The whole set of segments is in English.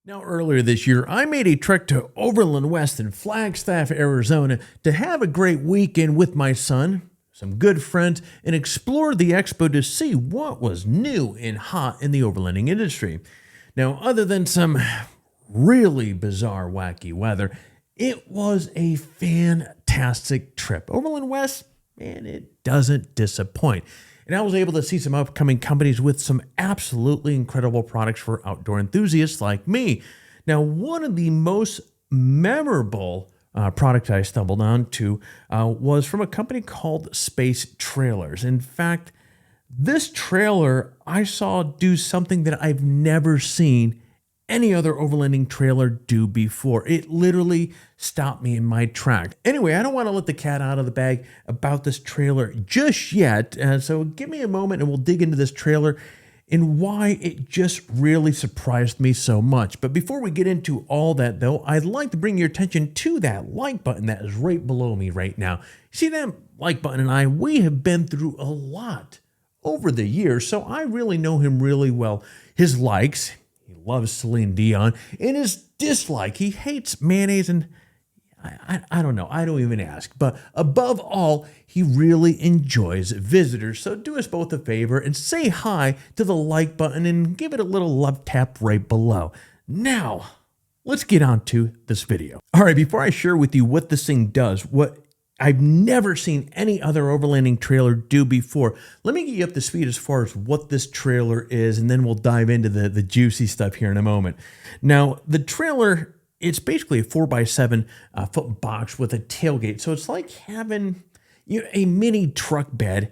Now, earlier this year, I made a trek to Overland West in Flagstaff, Arizona to have a great weekend with my son, some good friends, and explore the expo to see what was new and hot in the overlanding industry. Now, other than some really bizarre, wacky weather, it was a fantastic trip. Overland West, man, it doesn't disappoint. And I was able to see some upcoming companies with some absolutely incredible products for outdoor enthusiasts like me. Now, one of the most memorable products I stumbled onto was from a company called Space Trailers. In fact, this trailer I saw do something that I've never seen any other overlanding trailer do before. It literally stopped me in my track. Anyway, I don't want to let the cat out of the bag about this trailer just yet. So give me a moment and we'll dig into this trailer and why it just really surprised me so much. But before we get into all that though, I'd like to bring your attention to that like button that is right below me right now. See that like button and we have been through a lot over the years, so I really know him really well. His likes, he loves Celine Dion, and his dislike, he hates mayonnaise, and I don't know, I don't even ask. But above all, he really enjoys visitors. So do us both a favor and say hi to the like button and give it a little love tap right below. Now, let's get on to this video. All right, before I share with you what this thing does, what I've never seen any other overlanding trailer do before, let me get you up to speed as far as what this trailer is, and then we'll dive into the juicy stuff here in a moment. Now, the trailer, it's basically a 4x7 foot box with a tailgate. So it's like having a mini truck bed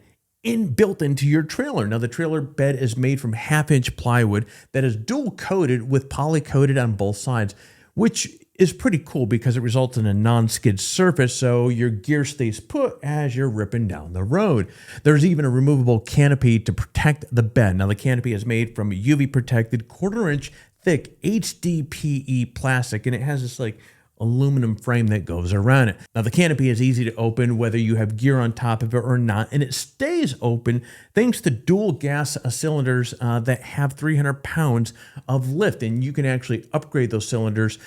built into your trailer. Now, the trailer bed is made from 1/2-inch plywood that is dual coated with poly coated on both sides, which is pretty cool because it results in a non-skid surface, so your gear stays put as you're ripping down the road. There's even a removable canopy to protect the bed. Now, the canopy is made from UV protected 1/4-inch thick HDPE plastic, and it has this like aluminum frame that goes around it. Now, the canopy is easy to open whether you have gear on top of it or not, and it stays open thanks to dual gas cylinders that have 300 pounds of lift, and you can actually upgrade those cylinders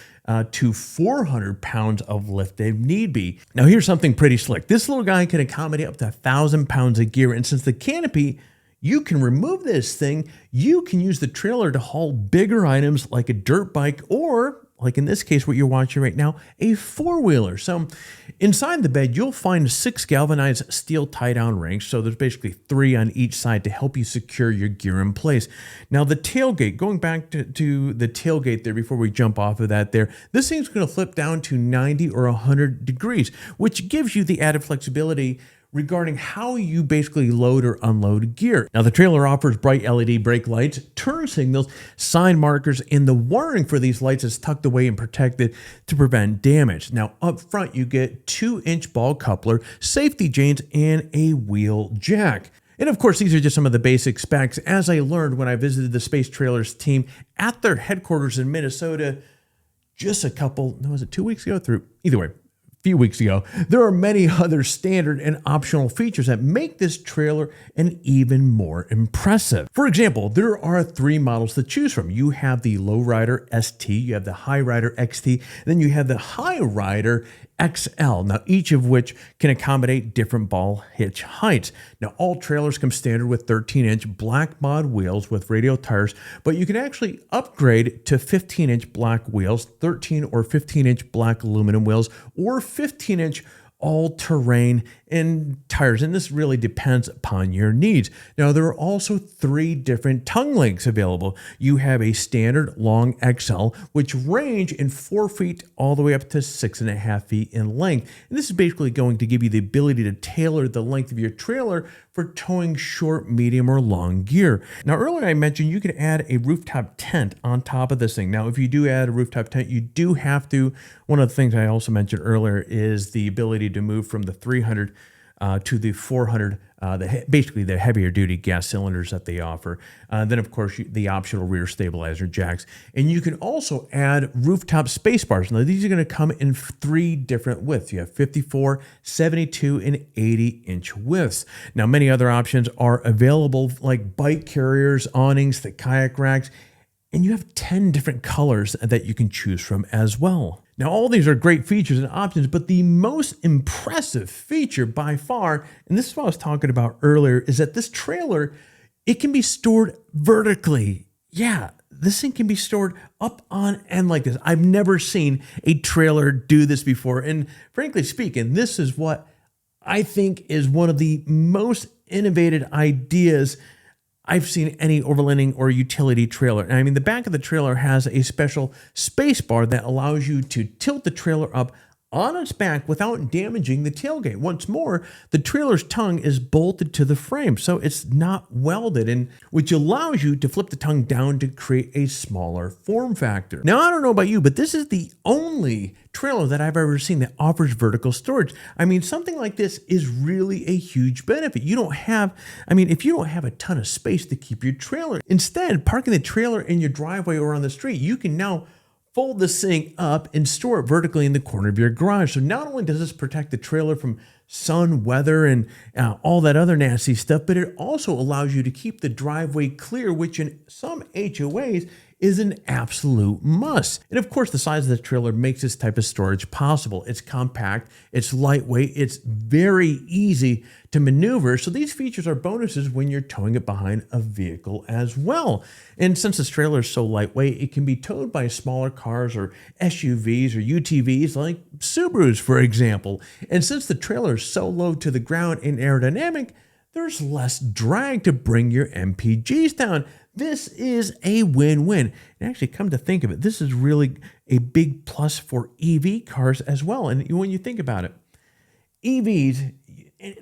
to 400 pounds of lift if need be. Now, here's something pretty slick. This little guy can accommodate up to 1,000 pounds of gear, and since the canopy, you can remove this thing, you can use the trailer to haul bigger items like a dirt bike or, like in this case, what you're watching right now, a four-wheeler. So inside the bed, you'll find 6 galvanized steel tie-down rings. So there's basically 3 on each side to help you secure your gear in place. Now the tailgate, going back to the tailgate there before we jump off of that there, this thing's going to flip down to 90 or 100 degrees, which gives you the added flexibility regarding how you basically load or unload gear. Now, the trailer offers bright LED brake lights, turn signals, sign markers, and the wiring for these lights is tucked away and protected to prevent damage. Now, up front, you get 2-inch ball coupler, safety chains, and a wheel jack. And of course, these are just some of the basic specs, as I learned when I visited the Space Trailers team at their headquarters in Minnesota just was it 2 weeks ago? Either way, few weeks ago. There are many other standard and optional features that make this trailer an even more impressive. For example, there are 3 models to choose from. You have the Lowrider ST, you have the Highrider XT, then you have the Highrider XL. Now, each of which can accommodate different ball hitch heights. Now, all trailers come standard with 13-inch black mod wheels with radial tires, but you can actually upgrade to 15-inch black wheels, 13 or 15-inch black aluminum wheels, or 15-inch all-terrain and tires, and this really depends upon your needs. Now, there are also 3 different tongue lengths available. You have a standard long XL, which range in 4 feet all the way up to 6.5 feet in length. And this is basically going to give you the ability to tailor the length of your trailer for towing short, medium, or long gear. Now, earlier I mentioned you could add a rooftop tent on top of this thing. Now, if you do add a rooftop tent, you do have to, one of the things I also mentioned earlier is the ability to move from the 300 to the 400, basically the heavier duty gas cylinders that they offer. Then, of course, the optional rear stabilizer jacks. And you can also add rooftop space bars. Now, these are going to come in 3 different widths. You have 54, 72, and 80-inch widths. Now, many other options are available, like bike carriers, awnings, the kayak racks, And you have 10 different colors that you can choose from as well. Now, all these are great features and options, but the most impressive feature by far, and this is what I was talking about earlier, is that this trailer, it can be stored vertically. Yeah, this thing can be stored up on end like this. I've never seen a trailer do this before. And frankly speaking, this is what I think is one of the most innovative ideas I've seen any overlanding or utility trailer. And I mean, the back of the trailer has a special space bar that allows you to tilt the trailer up on its back without damaging the tailgate. Once more, the trailer's tongue is bolted to the frame, so it's not welded, and which allows you to flip the tongue down to create a smaller form factor. Now, I don't know about you, but this is the only trailer that I've ever seen that offers vertical storage. I mean, something like this is really a huge benefit. If you don't have a ton of space to keep your trailer, instead, parking the trailer in your driveway or on the street, you can now fold this thing up and store it vertically in the corner of your garage. So not only does this protect the trailer from sun, weather, and all that other nasty stuff, but it also allows you to keep the driveway clear, which in some HOAs is an absolute must. And of course, the size of the trailer makes this type of storage possible. It's compact, it's lightweight, it's very easy to maneuver. So these features are bonuses when you're towing it behind a vehicle as well. And since this trailer is so lightweight, it can be towed by smaller cars or SUVs or UTVs like Subarus, for example. And since the trailer is so low to the ground and aerodynamic, there's less drag to bring your MPGs down. This is a win-win. And actually, come to think of it, this is really a big plus for EV cars as well. And when you think about it, EVs,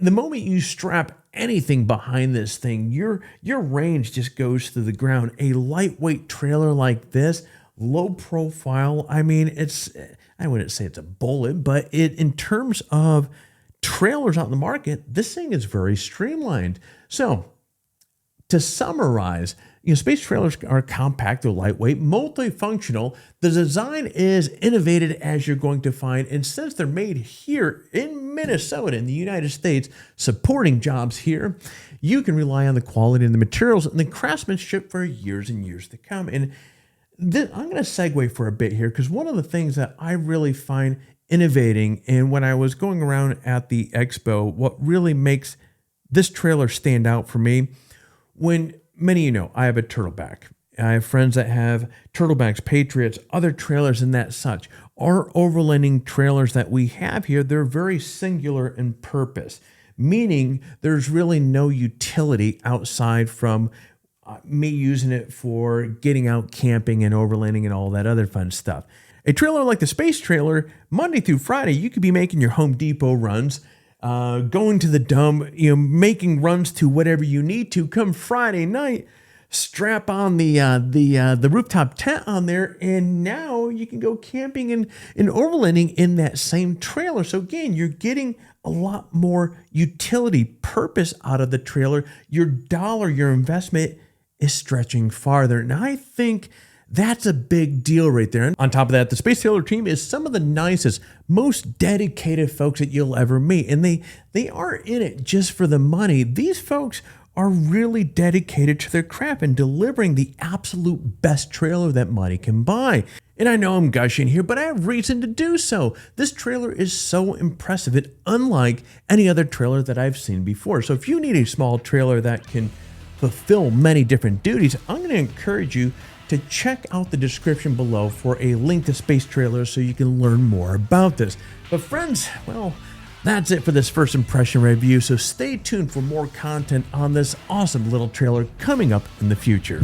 the moment you strap anything behind this thing, your range just goes to the ground. A lightweight trailer like this, low profile, I mean, I wouldn't say it's a bullet, but in terms of trailers out in the market, this thing is very streamlined. So to summarize, space trailers are compact, they're lightweight, multifunctional. The design is innovative as you're going to find. And since they're made here in Minnesota, in the United States, supporting jobs here, you can rely on the quality and the materials and the craftsmanship for years and years to come. And I'm going to segue for a bit here, because one of the things that I really find innovating, and when I was going around at the expo, what really makes this trailer stand out for me, when many of you know, I have a turtleback. I have friends that have turtlebacks, Patriots, other trailers and that such. Our overlanding trailers that we have here, they're very singular in purpose, meaning there's really no utility outside from me using it for getting out camping and overlanding and all that other fun stuff. A trailer like the space trailer, Monday through Friday, you could be making your Home Depot runs, going to the dump, making runs to whatever you need to. Come Friday night, strap on the rooftop tent on there, and now you can go camping and overlanding in that same trailer. So again, you're getting a lot more utility purpose out of the trailer. Your dollar, your investment is stretching farther. And I think that's a big deal right there. And on top of that, the Space Trailer team is some of the nicest, most dedicated folks that you'll ever meet. And they aren't in it just for the money. These folks are really dedicated to their craft and delivering the absolute best trailer that money can buy. And I know I'm gushing here, but I have reason to do so. This trailer is so impressive and unlike any other trailer that I've seen before. So if you need a small trailer that can fulfill many different duties, I'm going to encourage you to check out the description below for a link to Space Trailers so you can learn more about this. But friends, well, that's it for this first impression review, so stay tuned for more content on this awesome little trailer coming up in the future.